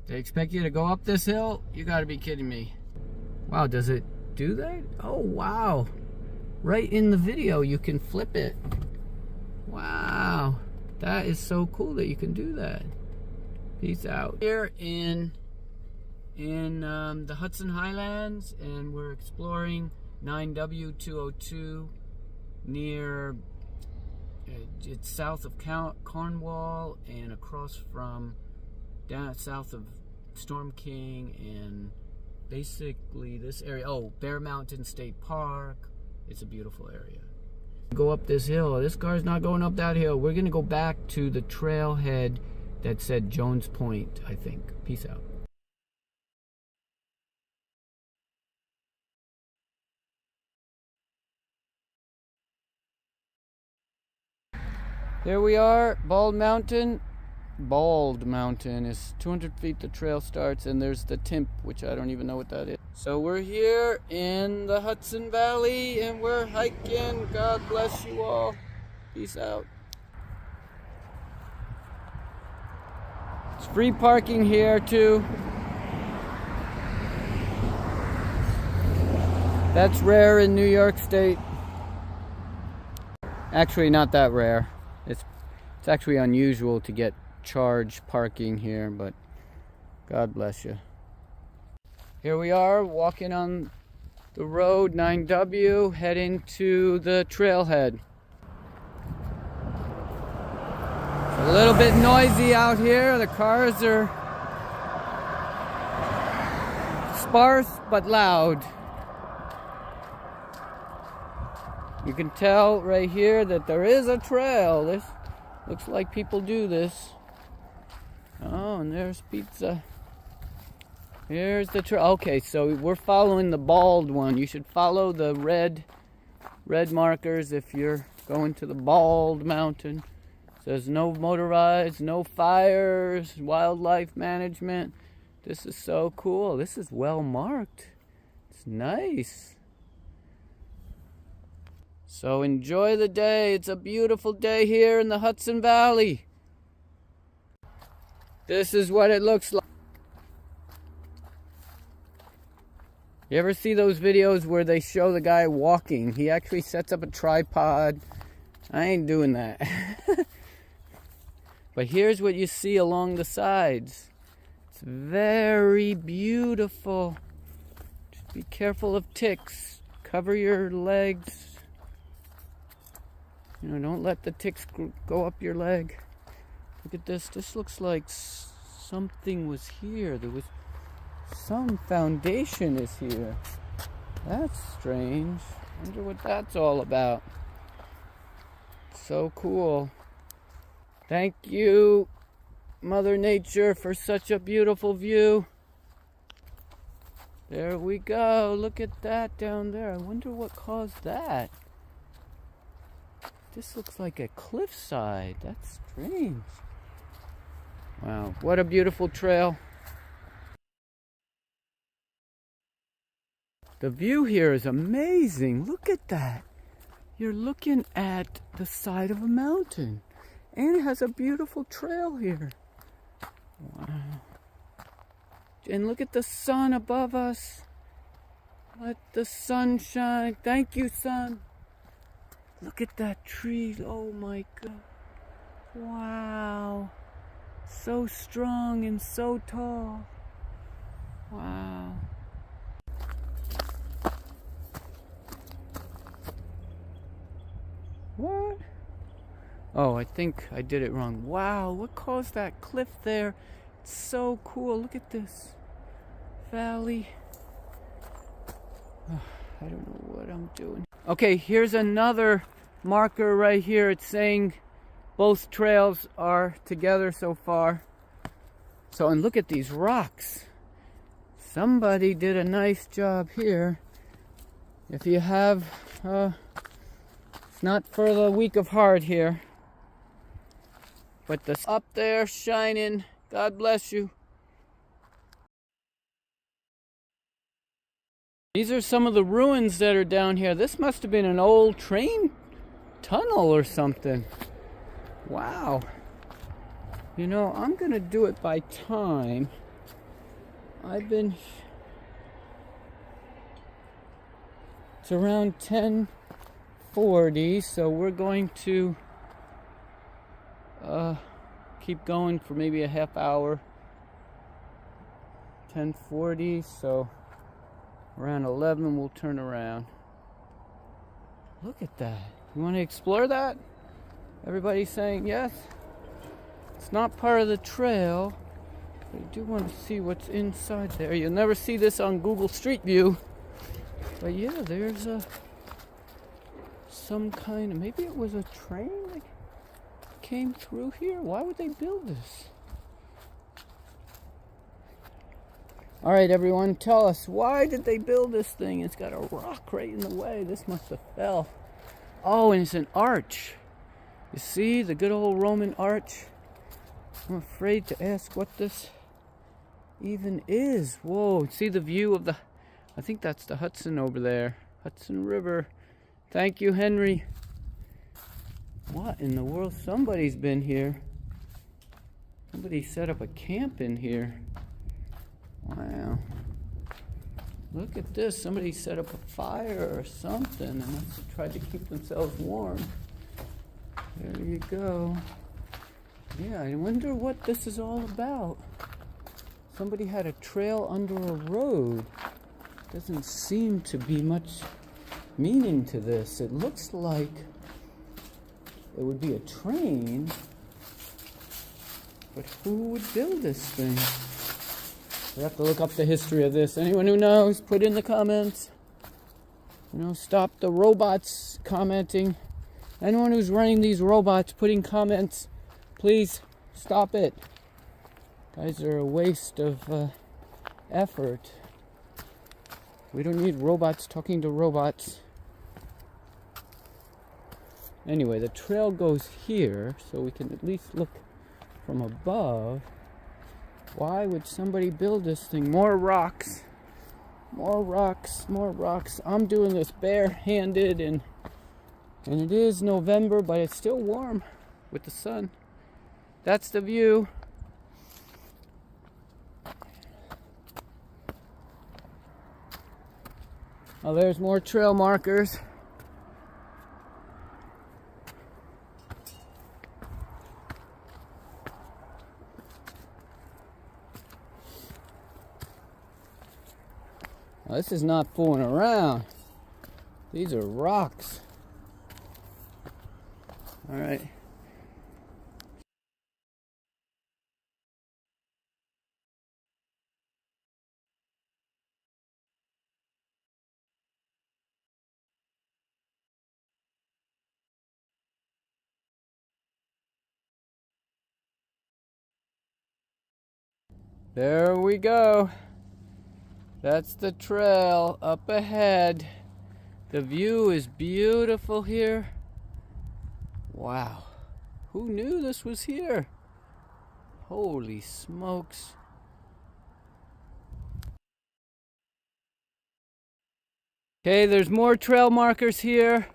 They expect you to go up this hill? You gotta be kidding me. Wow, does it do that? Oh, wow. Right in the video, you can flip it. Wow. That is so cool that you can do that. Peace out. Here in the Hudson Highlands, and we're exploring 9W202 near, it's south of Cornwall and across from down south of Storm King, and basically this area, oh, Bear Mountain State Park. It's a beautiful area. Go up this hill. This car's not going up that hill. We're gonna go back to the trailhead that said Jones Point, I think. Peace out. There we are, Bald Mountain. Bald Mountain is 200 feet the trail starts, and there's the Timp, which I don't even know what that is. So we're here in the Hudson Valley and we're hiking. God bless you all. Peace out. It's free parking here too. That's rare in New York State. Actually, not that rare. It's actually unusual to get charge parking here, but God bless you. Here we are walking on the road 9W, heading to the trailhead. It's a little bit noisy out here. The cars are sparse but loud. You can tell right here that there is a trail. This looks like people do this. Oh, and there's pizza. Here's the trail. Okay, so we're following the bald one. You should follow the red markers if you're going to the Bald Mountain. It says no motorized, no fires, wildlife management. This is so cool. This is well marked. It's nice. So enjoy the day. It's a beautiful day here in the Hudson Valley. This is what it looks like. You ever see those videos where they show the guy walking? He actually sets up a tripod. I ain't doing that. But here's what you see along the sides. It's very beautiful. Just be careful of ticks. Cover your legs. You know, don't let the ticks go up your leg. Look at this. This looks like something was here. There was some foundation is here. That's strange. Wonder what that's all about. So cool. Thank you, Mother Nature, for such a beautiful view. There we go. Look at that down there. I wonder what caused that. This looks like a cliffside. That's strange. Wow, what a beautiful trail. The view here is amazing. Look at that. You're looking at the side of a mountain. And it has a beautiful trail here. Wow. And look at the sun above us. Let the sun shine. Thank you, sun. Look at that tree. Oh my God. Wow. So strong and so tall. Wow. What? Oh, I think I did it wrong. Wow, what caused that cliff there? It's so cool. Look at this valley. Oh, I don't know what I'm doing. Okay, here's another marker right here. It's saying both trails are together so far. So, and look at these rocks. Somebody did a nice job here. If you have, it's not for the weak of heart here. But the up there shining, God bless you. These are some of the ruins that are down here. This must have been an old train tunnel or something. Wow. You know, I'm gonna do it by time. It's around 10:40, so we're going to keep going for maybe a half hour. 10:40, so around 11 we'll turn around. Look at that. You want to explore that? Everybody's saying yes. It's not part of the trail, but I do want to see what's inside there. You'll never see this on Google Street View. But yeah, there's some kind of, maybe it was a train that came through here. Why would they build this? All right, everyone, tell us, why did they build this thing? It's got a rock right in the way. This must have fell. Oh, and it's an arch. You see the good old Roman arch? I'm afraid to ask what this even is. Whoa, see the view of the, I think that's the Hudson over there. Hudson River. Thank you, Henry. What in the world? Somebody's been here. Somebody set up a camp in here. Wow. Look at this. Somebody set up a fire or something and must have tried to keep themselves warm. There you go. Yeah, I wonder what this is all about. Somebody had a trail under a road. Doesn't seem to be much meaning to this. It looks like it would be a train, but who would build this thing? We have to look up the history of this. Anyone who knows, put in the comments. Stop the robots commenting. Anyone who's running these robots putting comments, please stop it. Guys are a waste of effort. We don't need robots talking to robots. Anyway, the trail goes here, so we can at least look from above. Why would somebody build this thing? More rocks. More rocks, more rocks. I'm doing this barehanded, and it is November, but it's still warm with the sun. That's the view. Oh, there's more trail markers. Well, this is not fooling around. These are rocks. All right. There we go. That's the trail up ahead. The view is beautiful here. Wow. Who knew this was here? Holy smokes. Okay, there's more trail markers here.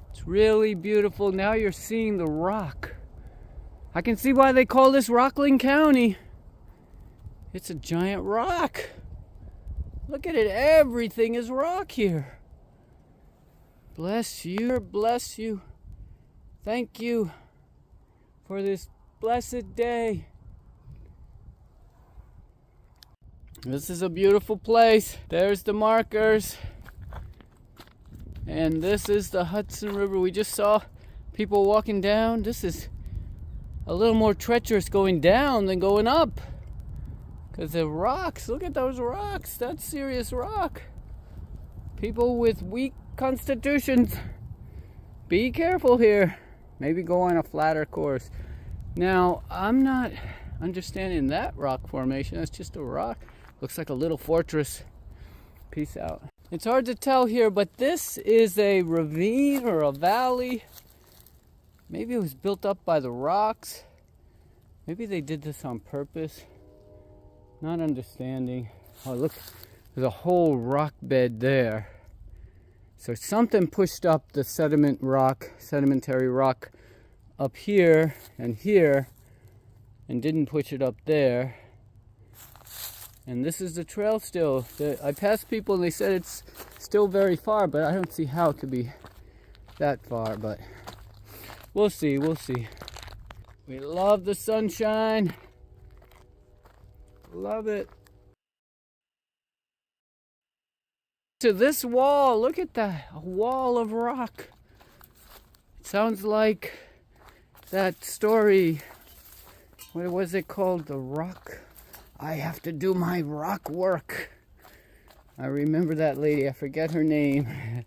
It's really beautiful. Now you're seeing the rock. I can see why they call this Rockland County. It's a giant rock. Look at it. Everything is rock here. Bless you. Bless you. Thank you for this blessed day. This is a beautiful place. There's the markers. And this is the Hudson River. We just saw people walking down. This is a little more treacherous going down than going up. Because the rocks, look at those rocks. That's serious rock. People with weak constitutions, be careful here. Maybe go on a flatter course. Now, I'm not understanding that rock formation. That's just a rock. Looks like a little fortress. Peace out. It's hard to tell here, but this is a ravine or a valley. Maybe it was built up by the rocks. Maybe they did this on purpose. Not understanding. Oh, look, there's a whole rock bed there. So something pushed up the sedimentary rock up here, and didn't push it up there. And this is the trail still. I passed people and they said it's still very far, but I don't see how it could be that far, but we'll see, we'll see. We love the sunshine. Love it. To this wall, look at that, a wall of rock. It sounds like that story, what was it called? The Rock. I have to do my rock work. I remember that lady, I forget her name.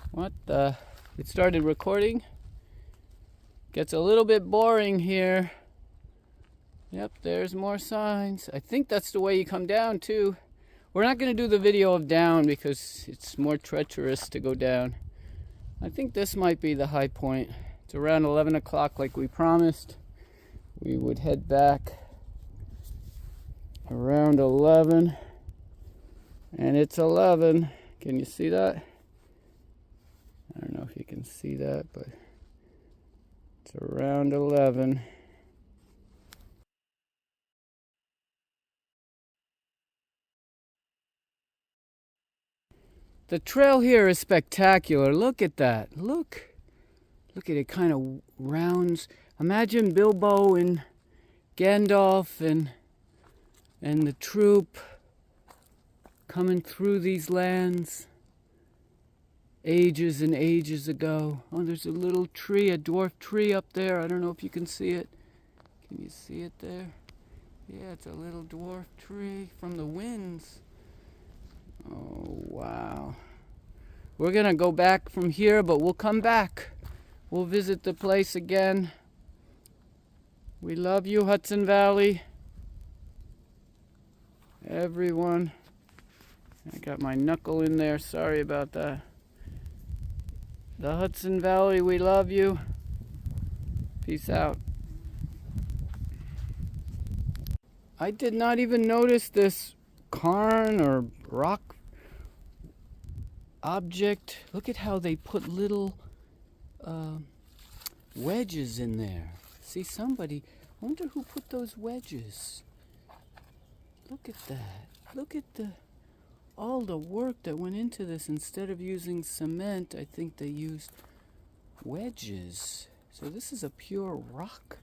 What the? It started recording. Gets a little bit boring here. Yep, there's more signs. I think that's the way you come down too. We're not going to do the video of down because it's more treacherous to go down. I think this might be the high point. It's around 11 o'clock like we promised. We would head back around 11. And it's 11. Can you see that? I don't know if you can see that, but it's around 11. The trail here is spectacular. Look at that. Look at it, kind of rounds. Imagine Bilbo and Gandalf and the troop coming through these lands ages and ages ago. Oh, there's a little tree, a dwarf tree up there. I don't know if you can see it. Can you see it there? Yeah, it's a little dwarf tree from the winds. Oh, wow. We're going to go back from here, but we'll come back. We'll visit the place again. We love you, Hudson Valley. Everyone. I got my knuckle in there. Sorry about that. The Hudson Valley, we love you. Peace out. I did not even notice this cairn or rock object. Look at how they put little wedges in there. See, somebody, I wonder who put those wedges. Look at that. Look at all the work that went into this. Instead of using cement, I think they used wedges. So this is a pure rock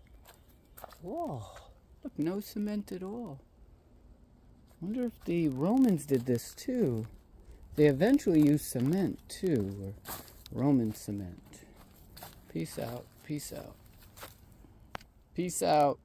wall. Look, no cement at all. I wonder if the Romans did this too. They eventually used cement too, or Roman cement. Peace out, peace out. Peace out.